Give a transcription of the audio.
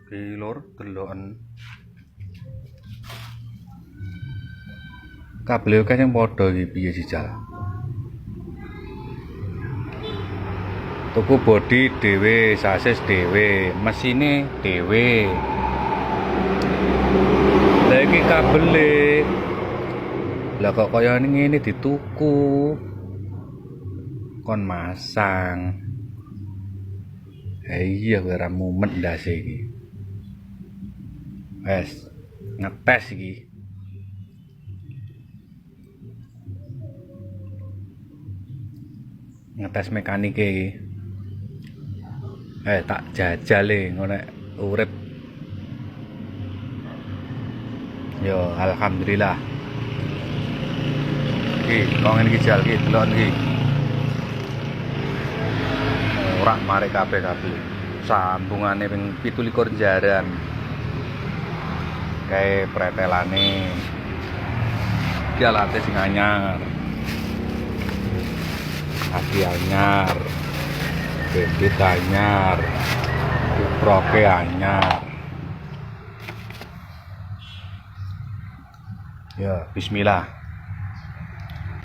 Ki lur deloken kabel oke sing padha iki piye jajal. Tuku bodi dhewe, sasis dhewe, mesine dhewe. Lah iki kabele. Lah kok kaya ngene dituku. Kon masang. Iya ora mumet ndase iki. Wes, ngetes iki. Ngetes mekanike iki. Tak jajale ngono urip. Yo alhamdulillah. Iki kok ngene iki jal iki delok iki. Ora mare kabeh. Sambungane ping 17 jaran. Kae pretelane. Iki alate sing anyar. Kaki anyar. Bebek anyar. Proke anyar. Ya, bismillah.